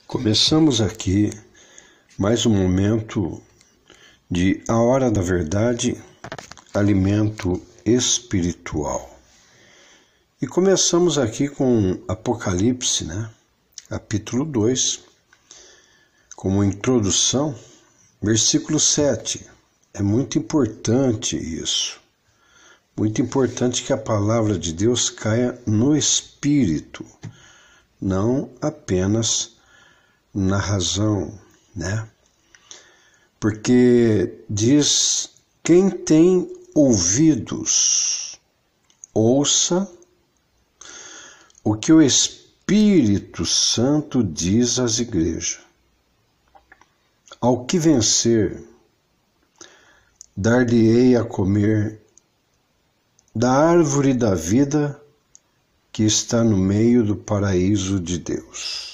Começamos aqui mais um momento de A Hora da Verdade, alimento espiritual. E começamos aqui com Apocalipse, capítulo 2, como introdução, versículo 7. É muito importante isso. Muito importante que a palavra de Deus caia no espírito, não apenas na razão, Porque diz: quem tem ouvidos, ouça o que o Espírito Santo diz às igrejas. Ao que vencer, dar-lhe-ei a comer da árvore da vida que está no meio do paraíso de Deus.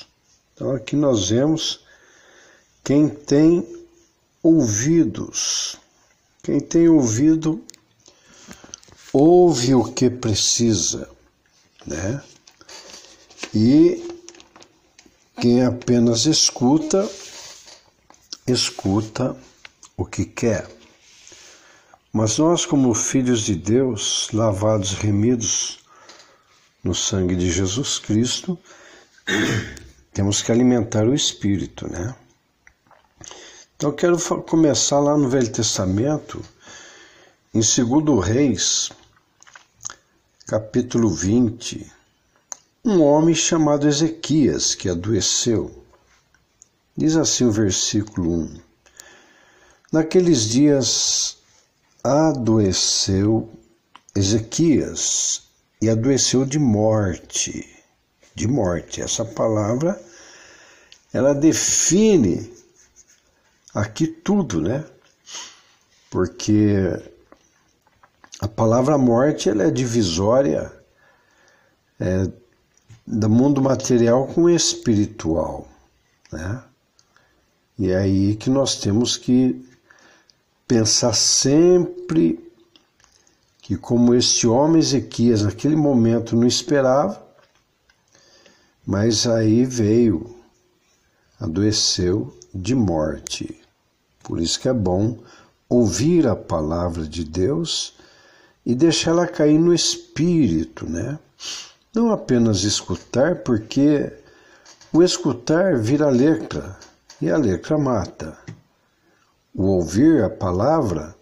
Então aqui nós vemos quem tem ouvidos. Quem tem ouvido, ouve o que precisa, E quem apenas escuta, escuta o que quer. Mas nós, como filhos de Deus, lavados, remidos no sangue de Jesus Cristo, temos que alimentar o Espírito, Então eu quero começar lá no Velho Testamento, em 2 Reis, capítulo 20, um homem chamado Ezequias, que adoeceu. Diz assim o versículo 1. Naqueles dias adoeceu Ezequias e adoeceu de morte. De morte. Essa palavra, ela define aqui tudo, Porque a palavra morte, ela é divisória do mundo material com o espiritual, E é aí que nós temos que pensar sempre que, como este homem Ezequias naquele momento não esperava, mas aí veio, adoeceu de morte. Por isso que é bom ouvir a palavra de Deus e deixar ela cair no espírito, Não apenas escutar, porque o escutar vira letra, e a letra mata. O ouvir a palavra,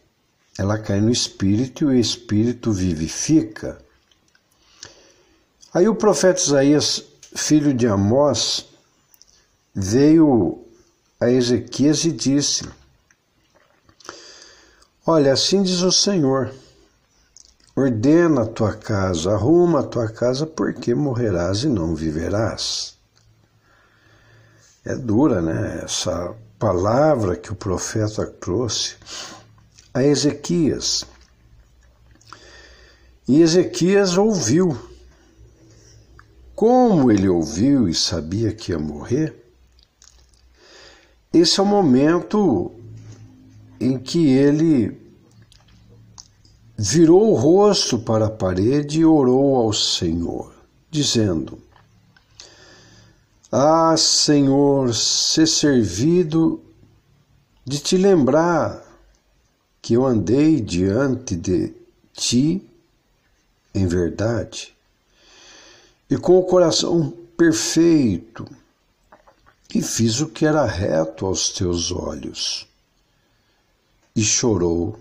ela cai no espírito e o espírito vivifica. Aí o profeta Isaías, filho de Amós, veio a Ezequias e disse: olha, assim diz o Senhor, ordena a tua casa, arruma a tua casa, porque morrerás e não viverás. É dura, essa palavra que o profeta trouxe a Ezequias. E Ezequias ouviu. Como ele ouviu e sabia que ia morrer, esse é o momento em que ele virou o rosto para a parede e orou ao Senhor, dizendo: ah, Senhor, ser servido de te lembrar que eu andei diante de ti em verdade e com o coração perfeito, e fiz o que era reto aos teus olhos. E chorou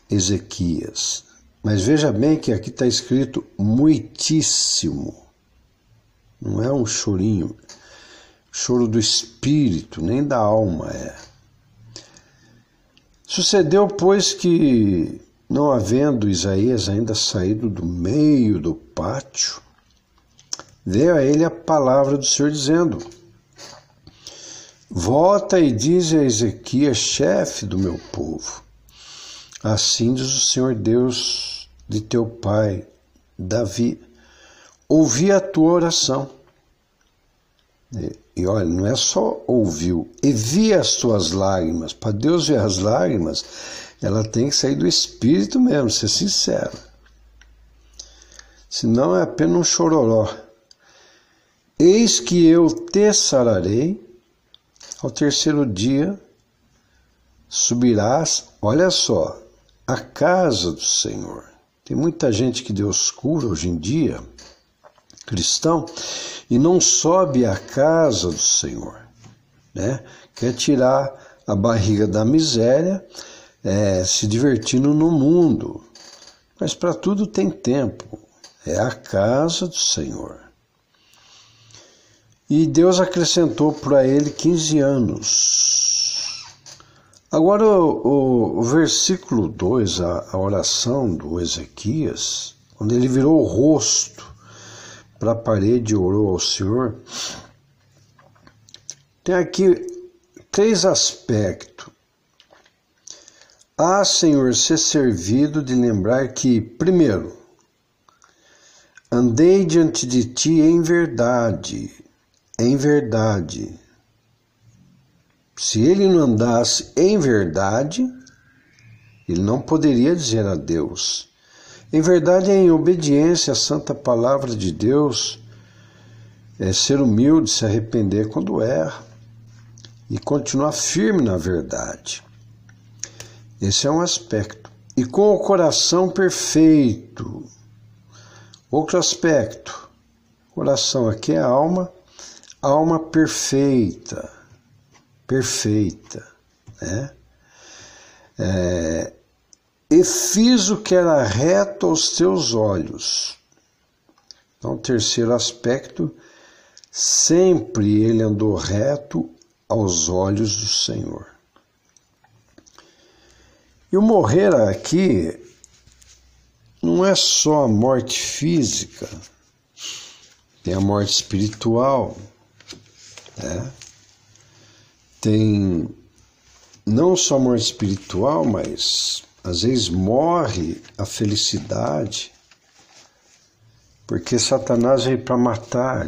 Ezequias. Mas veja bem que aqui está escrito muitíssimo. Não é um chorinho, choro do espírito, nem da alma é. Sucedeu, pois, que, não havendo Isaías ainda saído do meio do pátio, veio a ele a palavra do Senhor dizendo: volta e dize a Ezequias, chefe do meu povo, assim diz o Senhor Deus de teu pai, Davi, ouvi a tua oração. E olha, não é só ouviu, e vi as tuas lágrimas. Para Deus ver as lágrimas, ela tem que sair do espírito mesmo, ser sincera. Senão é apenas um chororó. Eis que eu te sararei, ao terceiro dia subirás, olha só, à casa do Senhor. Tem muita gente que Deus cura hoje em dia, cristão, e não sobe à casa do Senhor, né? Quer tirar a barriga da miséria, se divertindo no mundo. Mas para tudo tem tempo, é a casa do Senhor. E Deus acrescentou para ele 15 anos. Agora o versículo 2, a oração do Ezequias, quando ele virou o rosto para a parede e orou ao Senhor, tem aqui 3 aspectos. Senhor, ser servido de lembrar que, primeiro, andei diante de ti em verdade. Se ele não andasse em verdade, ele não poderia dizer a Deus. Em verdade, em obediência à santa palavra de Deus, é ser humilde, se arrepender quando erra e continuar firme na verdade. Esse é um aspecto. E com o coração perfeito. Outro aspecto. Coração aqui é alma perfeita. Né? E fiz o que era reto aos teus olhos. Então, terceiro aspecto, sempre ele andou reto aos olhos do Senhor. E o morrer aqui não é só a morte física, tem a morte espiritual, né? Tem não só a morte espiritual, mas às vezes morre a felicidade, porque Satanás veio para matar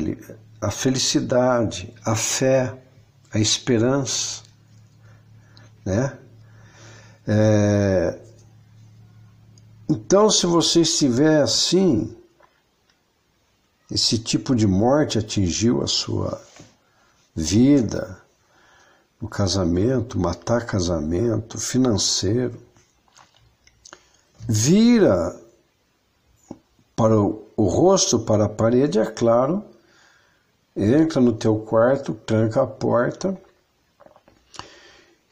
a felicidade, a fé, a esperança, né? Então, se você estiver assim, esse tipo de morte atingiu a sua vida, o casamento, matar casamento, financeiro, vira para o rosto para a parede, é claro, entra no teu quarto, tranca a porta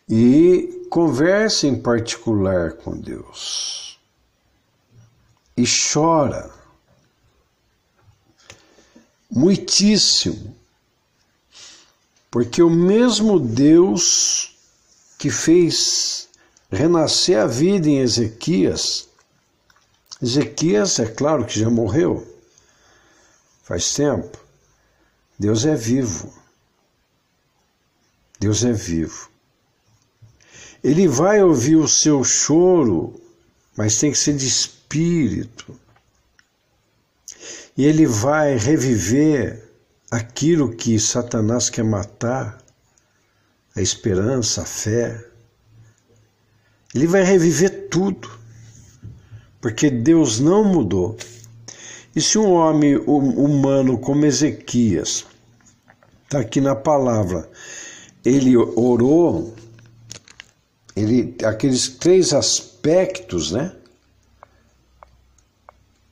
e conversa em particular com Deus. E chora muitíssimo, porque o mesmo Deus que fez renascer a vida em Ezequias, é claro que já morreu, faz tempo, Deus é vivo. Deus é vivo. Ele vai ouvir o seu choro, mas tem que ser de espírito. E ele vai reviver aquilo que Satanás quer matar, a esperança, a fé. Ele vai reviver tudo, porque Deus não mudou. E se um homem humano como Ezequias, está aqui na palavra, ele orou, aqueles 3 aspectos, né?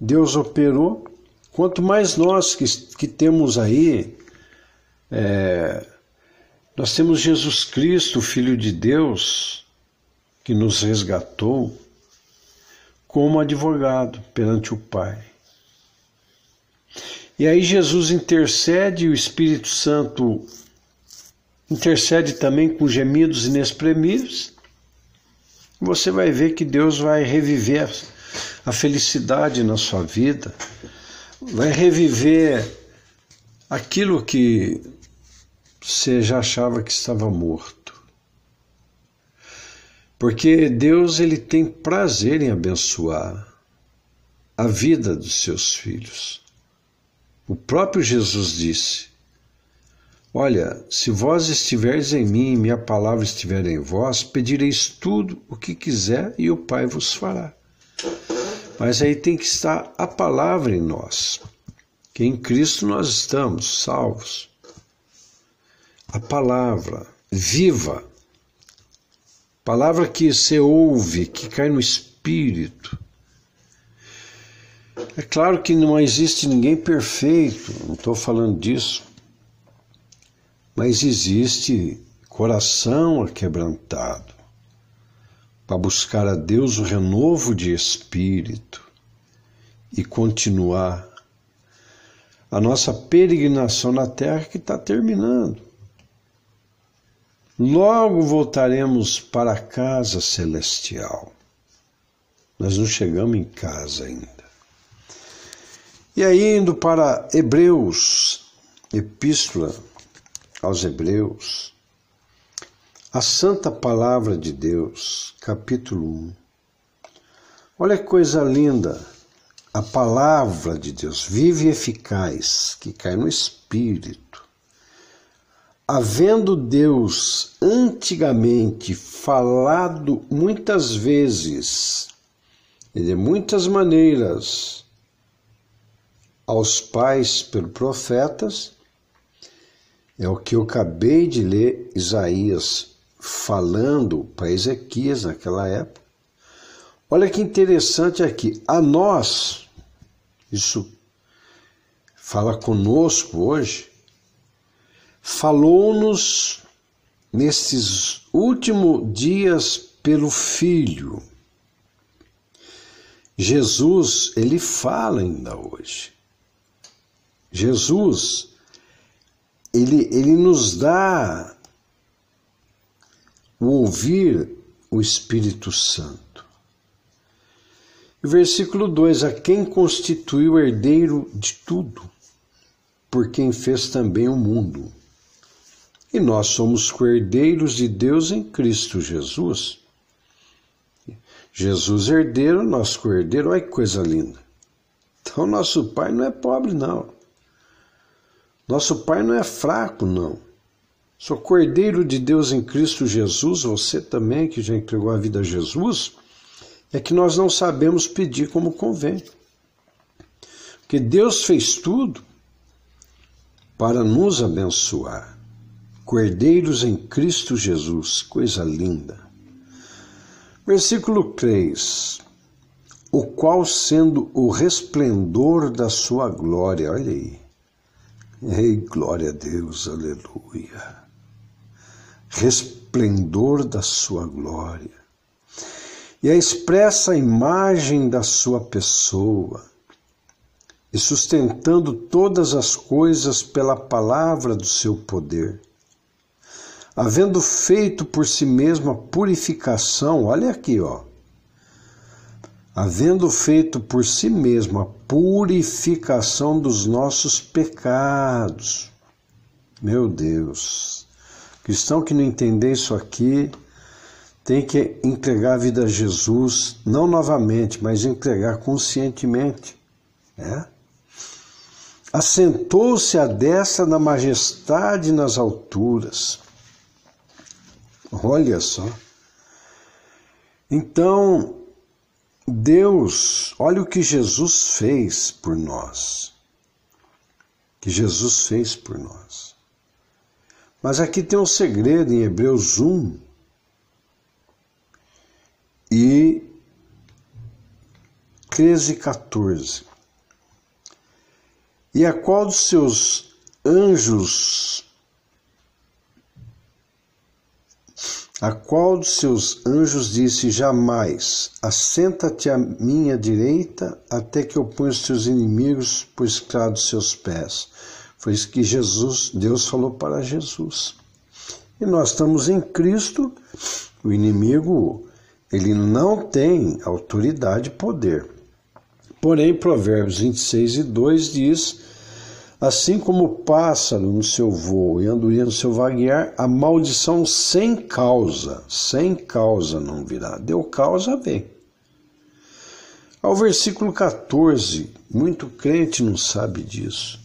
Deus operou. Quanto mais nós que temos aí, nós temos Jesus Cristo, o Filho de Deus, que nos resgatou como advogado perante o Pai. E aí Jesus intercede, e o Espírito Santo intercede também com gemidos inexprimíveis. Você vai ver que Deus vai reviver a felicidade na sua vida, vai reviver aquilo que você já achava que estava morto. Porque Deus, ele tem prazer em abençoar a vida dos seus filhos. O próprio Jesus disse: olha, se vós estiveres em mim e minha palavra estiver em vós, pedireis tudo o que quiser e o Pai vos fará. Mas aí tem que estar a palavra em nós. que em Cristo nós estamos salvos. A palavra viva, palavra que você ouve, que cai no espírito. É claro que não existe ninguém perfeito, não estou falando disso, mas existe coração aquebrantado para buscar a Deus o renovo de espírito e continuar a nossa peregrinação na terra que está terminando. Logo voltaremos para a casa celestial. Nós não chegamos em casa ainda. E aí, indo para Hebreus, Epístola aos Hebreus, a Santa Palavra de Deus, capítulo 1. Olha que coisa linda, a Palavra de Deus, viva e eficaz, que cai no Espírito. Havendo Deus antigamente falado muitas vezes, e de muitas maneiras, aos pais pelos profetas, é o que eu acabei de ler Isaías falando para Ezequias naquela época. Olha que interessante aqui, a nós, isso fala conosco hoje, falou-nos nesses últimos dias pelo Filho. Jesus, ele fala ainda hoje. Jesus, ele nos dá o ouvir o Espírito Santo. E versículo 2, a quem constituiu herdeiro de tudo, por quem fez também o mundo. E nós somos co-herdeiros de Deus em Cristo Jesus. Jesus herdeiro, nós co-herdeiro, olha que coisa linda. Então nosso Pai não é pobre, não. Nosso Pai não é fraco, não. Sou co-herdeiro de Deus em Cristo Jesus, você também que já entregou a vida a Jesus, é que nós não sabemos pedir como convém. Porque Deus fez tudo para nos abençoar. Co-herdeiros em Cristo Jesus, coisa linda. Versículo 3, o qual sendo o resplendor da sua glória, olha aí, ei, glória a Deus, aleluia, resplendor da sua glória, e a expressa imagem da sua pessoa, e sustentando todas as coisas pela palavra do seu poder, havendo feito por si mesmo a purificação, olha aqui, ó, havendo feito por si mesmo a purificação dos nossos pecados. Meu Deus, cristão que não entender isso aqui, tem que entregar a vida a Jesus, não novamente, mas entregar conscientemente. Assentou-se à destra da majestade nas alturas. Olha só. Então, Deus, olha o que Jesus fez por nós. Que Jesus fez por nós. Mas aqui tem um segredo em Hebreus 1 e 13 e 14. E a qual dos seus anjos disse jamais, assenta-te à minha direita, até que eu ponha os teus inimigos por estrado dos seus pés. Foi isso que Deus falou para Jesus. E nós estamos em Cristo, o inimigo, ele não tem autoridade e poder. Porém, Provérbios 26 e 2 diz, assim como o pássaro no seu voo e a andorinha no seu vaguear, a maldição sem causa não virá. Deu causa, vem. Ao versículo 14, muito crente não sabe disso.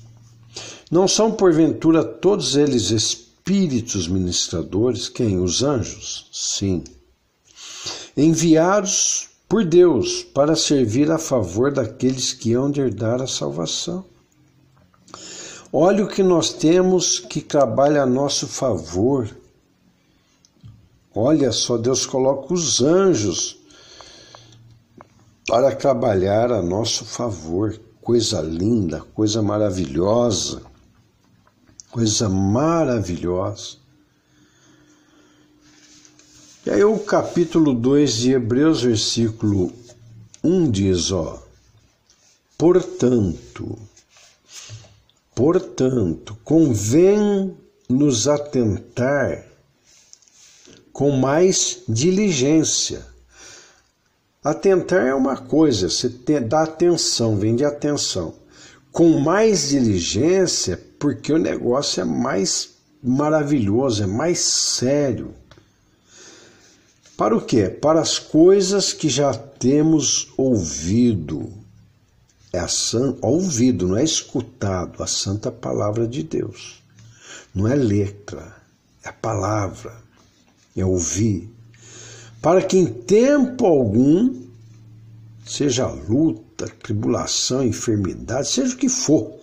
Não são, porventura, todos eles espíritos ministradores? Quem? Os anjos? Sim. Enviados por Deus para servir a favor daqueles que hão de herdar a salvação. Olha o que nós temos que trabalha a nosso favor. Olha só, Deus coloca os anjos para trabalhar a nosso favor. Coisa linda, coisa maravilhosa. Coisa maravilhosa. E aí o capítulo 2 de Hebreus, versículo 1 diz, Portanto, convém nos atentar com mais diligência. Atentar é uma coisa, você dá atenção, vem de atenção. Com mais diligência, porque o negócio é mais maravilhoso, é mais sério. Para o quê? Para as coisas que já temos ouvido. Ouvido, não é escutado, a santa palavra de Deus. Não é letra, é palavra, é ouvir. Para que em tempo algum, seja luta, tribulação, enfermidade, seja o que for,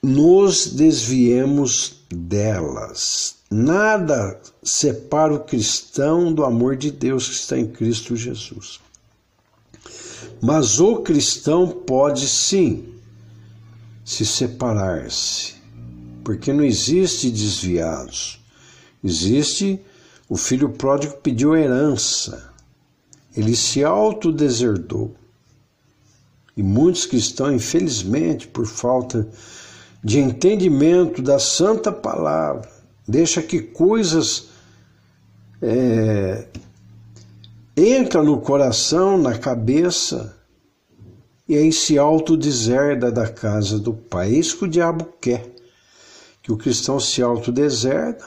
nos desviemos delas. Nada separa o cristão do amor de Deus que está em Cristo Jesus. Mas o cristão pode sim se separar-se, porque não existe desviados. Existe o filho pródigo que pediu herança, ele se autodeserdou. E muitos cristãos, infelizmente, por falta de entendimento da santa palavra, deixa que coisas entram no coração, na cabeça, e aí se autodeserda da casa do Pai. É isso que o diabo quer, que o cristão se autodeserda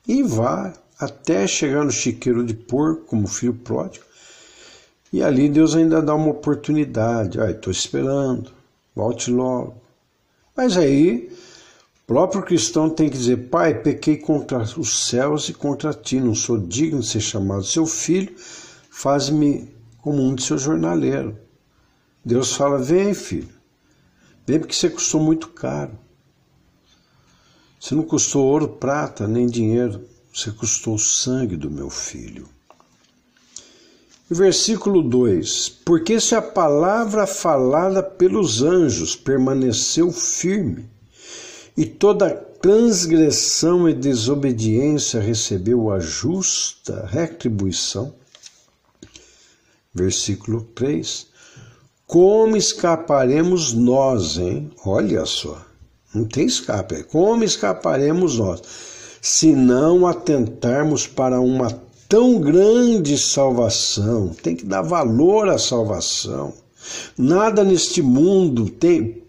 e vá até chegar no chiqueiro de porco, como filho pródigo, e ali Deus ainda dá uma oportunidade. Estou esperando, volte logo. Mas aí o próprio cristão tem que dizer: Pai, pequei contra os céus e contra ti, não sou digno de ser chamado seu filho, faz-me como um de seus jornaleiros. Deus fala: vem, filho, vem, porque você custou muito caro. Você não custou ouro, prata, nem dinheiro, você custou o sangue do meu filho. E versículo 2: Porque se a palavra falada pelos anjos permaneceu firme, e toda transgressão e desobediência recebeu a justa retribuição. Versículo 3. Como escaparemos nós, hein? Olha só, não tem escape. Como escaparemos nós, se não atentarmos para uma tão grande salvação? Tem que dar valor à salvação. Nada neste mundo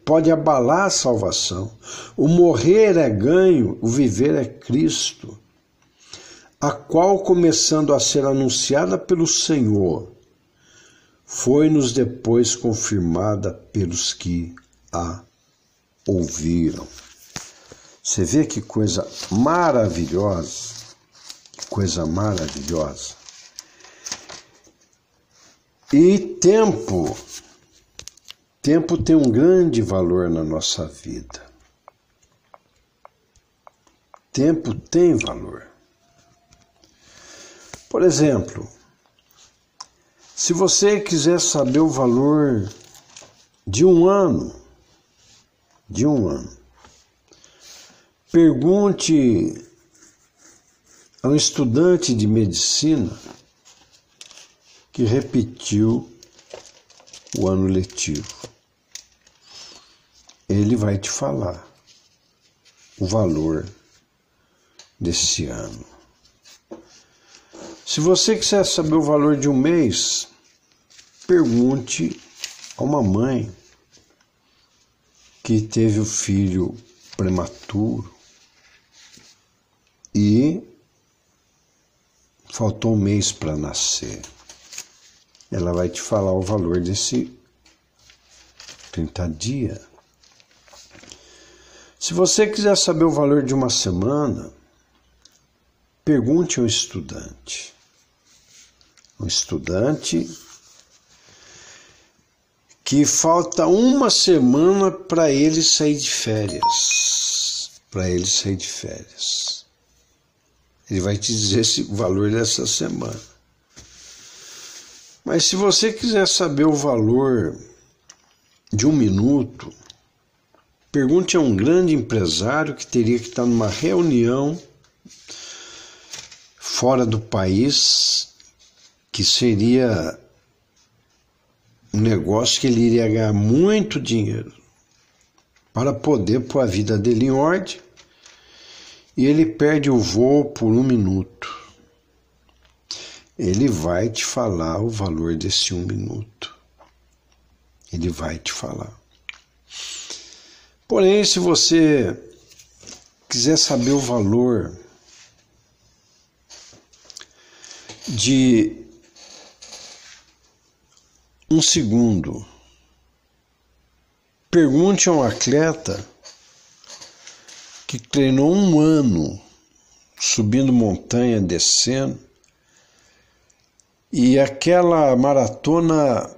pode abalar a salvação. O morrer é ganho, o viver é Cristo, a qual, começando a ser anunciada pelo Senhor, foi-nos depois confirmada pelos que a ouviram. Você vê que coisa maravilhosa, que coisa maravilhosa. E tempo tem um grande valor na nossa vida. Tempo tem valor. Por exemplo, se você quiser saber o valor de um ano, pergunte a um estudante de medicina que repetiu o ano letivo. Ele vai te falar o valor desse ano. Se você quiser saber o valor de um mês, pergunte a uma mãe que teve o filho prematuro e faltou um mês para nascer. Ela vai te falar o valor desse 30 dias. Se você quiser saber o valor de uma semana, pergunte ao estudante. Um estudante que falta uma semana para ele sair de férias. Ele vai te dizer o valor dessa semana. Mas se você quiser saber o valor de 1 minuto, pergunte a um grande empresário que teria que estar numa reunião fora do país, que seria um negócio que ele iria ganhar muito dinheiro para poder pôr a vida dele em ordem, e ele perde o voo por 1 minuto. Ele vai te falar o valor desse 1 minuto. Ele vai te falar. Porém, se você quiser saber o valor de 1 segundo, pergunte a um atleta que treinou 1 ano subindo montanha, descendo, e aquela maratona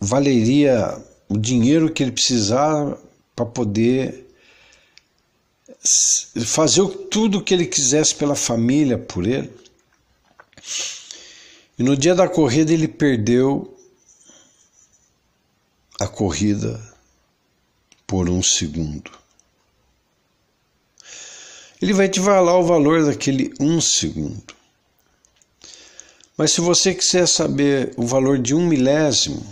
valeria o dinheiro que ele precisava para poder fazer tudo o que ele quisesse pela família, por ele. E no dia da corrida ele perdeu a corrida por 1 segundo. Ele vai te falar o valor daquele 1 segundo. Mas se você quiser saber o valor de 1 milésimo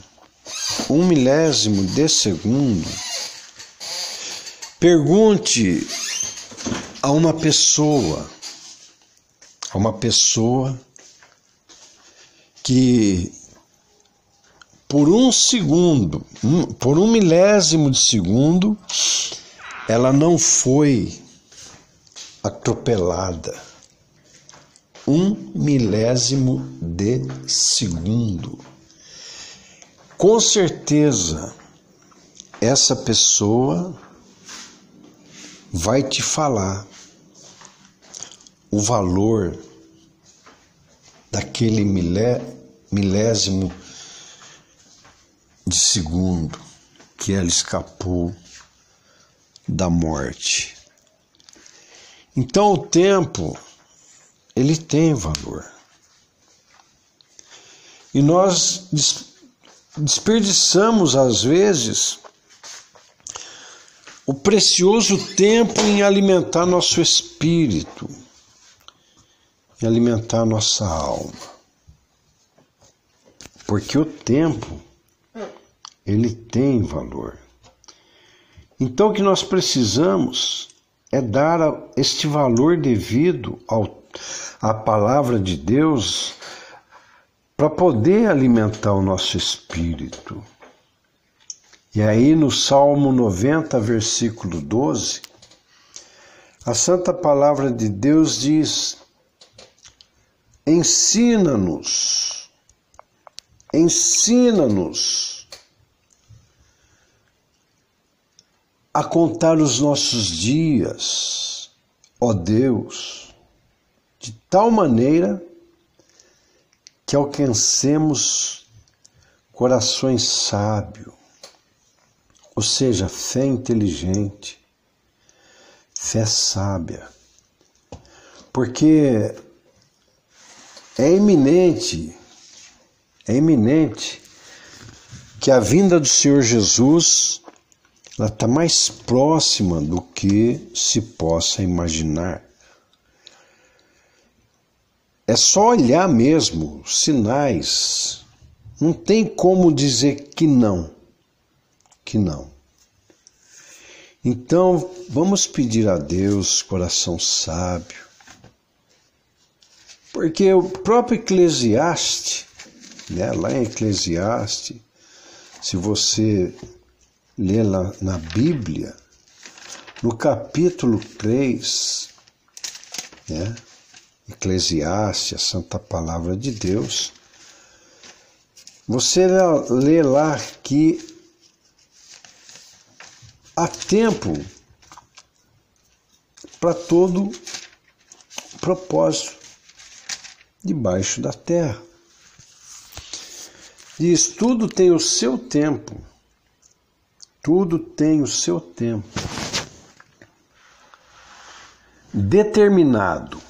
de segundo, pergunte a uma pessoa que por 1 segundo, por 1 milésimo de segundo, ela não foi atropelada. 1 milésimo de segundo. Com certeza, essa pessoa vai te falar o valor daquele milésimo de segundo que ela escapou da morte. Então o tempo, ele tem valor. E nós desperdiçamos, às vezes, o precioso tempo em alimentar nosso espírito, em alimentar nossa alma. Porque o tempo, ele tem valor. Então o que nós precisamos é dar este valor devido à palavra de Deus para poder alimentar o nosso espírito. E aí no Salmo 90, versículo 12, a santa palavra de Deus diz: ensina-nos a contar os nossos dias, ó Deus, de tal maneira que alcancemos corações sábios, ou seja, fé inteligente, fé sábia, porque é iminente que a vinda do Senhor Jesus, ela está mais próxima do que se possa imaginar. É só olhar mesmo, sinais. Não tem como dizer que não. Então, vamos pedir a Deus coração sábio. Porque o próprio Eclesiastes, né, lá em Eclesiastes, se você ler lá na Bíblia, no capítulo 3, né, Eclesiastes, a santa palavra de Deus, você lê lá que há tempo para todo propósito debaixo da terra. Diz, tudo tem o seu tempo. Tudo tem o seu tempo. Determinado.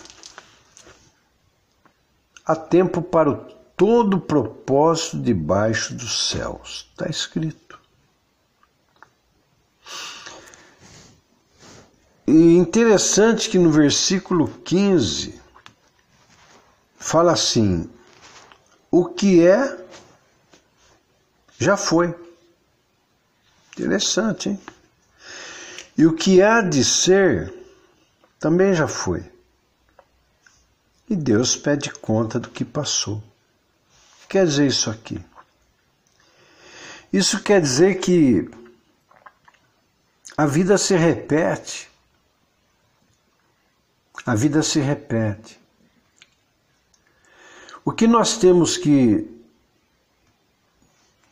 Há tempo para todo propósito debaixo dos céus. Está escrito. E interessante que no versículo 15 fala assim, o que é, já foi. Interessante, hein? E o que há de ser, também já foi. E Deus pede conta do que passou. O que quer dizer isso aqui? Isso quer dizer que a vida se repete. A vida se repete. O que nós temos que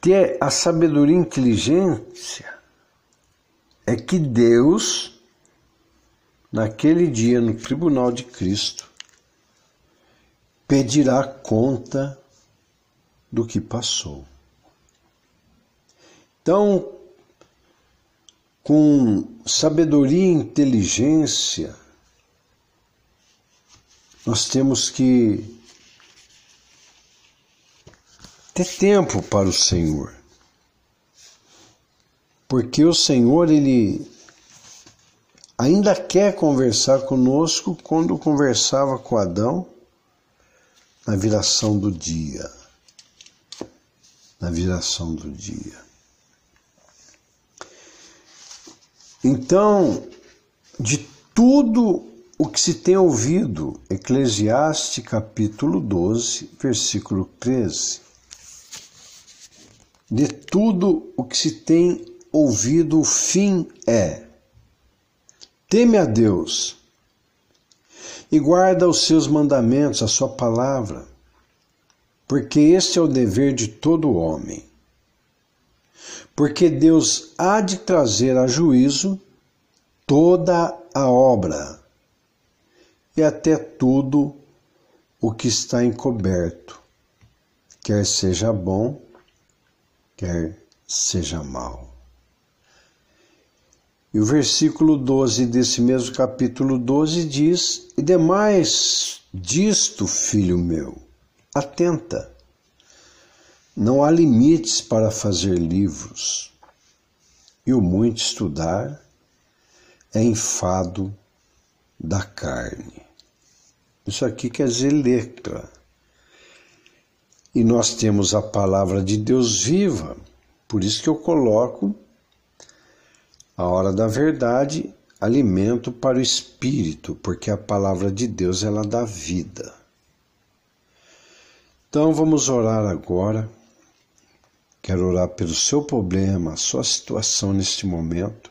ter a sabedoria e inteligência é que Deus, naquele dia, no tribunal de Cristo, pedirá conta do que passou. Então, com sabedoria e inteligência, nós temos que ter tempo para o Senhor. Porque o Senhor, Ele ainda quer conversar conosco quando conversava com Adão na viração do dia. Na viração do dia. Então, de tudo o que se tem ouvido, Eclesiastes capítulo 12, versículo 13, de tudo o que se tem ouvido, o fim é: teme a Deus e guarda os seus mandamentos, a sua palavra, porque este é o dever de todo homem. Porque Deus há de trazer a juízo toda a obra e até tudo o que está encoberto, quer seja bom, quer seja mal. E o versículo 12 desse mesmo capítulo 12 diz, e demais disto, filho meu, atenta, não há limites para fazer livros, e o muito estudar é enfado da carne. Isso aqui quer dizer letra. E nós temos a palavra de Deus viva, por isso que eu coloco a hora da verdade, alimento para o espírito, porque a palavra de Deus ela dá vida. Então vamos orar agora. Quero orar pelo seu problema, a sua situação neste momento.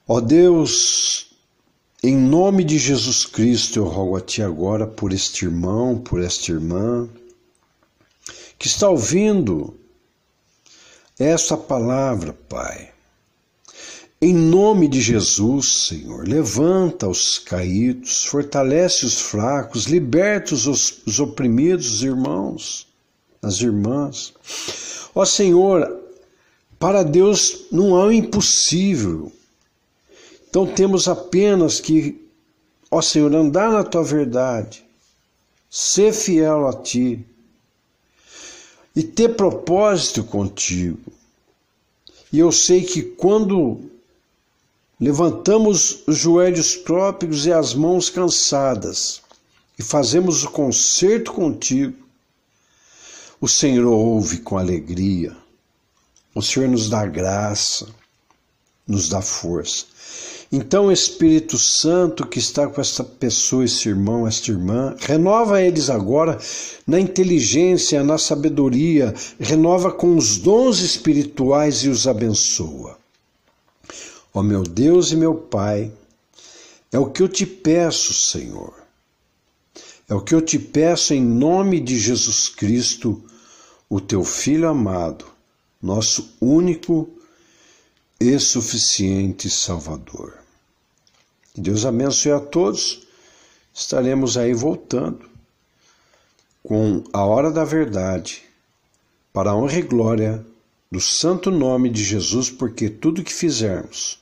Ó Deus, em nome de Jesus Cristo, eu rogo a Ti agora por este irmão, por esta irmã, que está ouvindo esta palavra, Pai. Em nome de Jesus, Senhor, levanta os caídos, fortalece os fracos, liberta os oprimidos, os irmãos, as irmãs. Ó Senhor, para Deus não há o impossível. Então temos apenas que, ó Senhor, andar na Tua verdade, ser fiel a Ti e ter propósito contigo. E eu sei que quando levantamos os joelhos trópicos e as mãos cansadas e fazemos o concerto contigo, o Senhor ouve com alegria, o Senhor nos dá graça, nos dá força. Então, Espírito Santo que está com esta pessoa, esse irmão, esta irmã, renova eles agora na inteligência, na sabedoria, renova com os dons espirituais e os abençoa. Ó meu Deus e meu Pai, é o que eu te peço, Senhor. É o que eu te peço em nome de Jesus Cristo, o Teu Filho amado, nosso único e suficiente Salvador. Que Deus abençoe a todos. Estaremos aí voltando com a hora da verdade, para a honra e glória do santo nome de Jesus, porque tudo que fizermos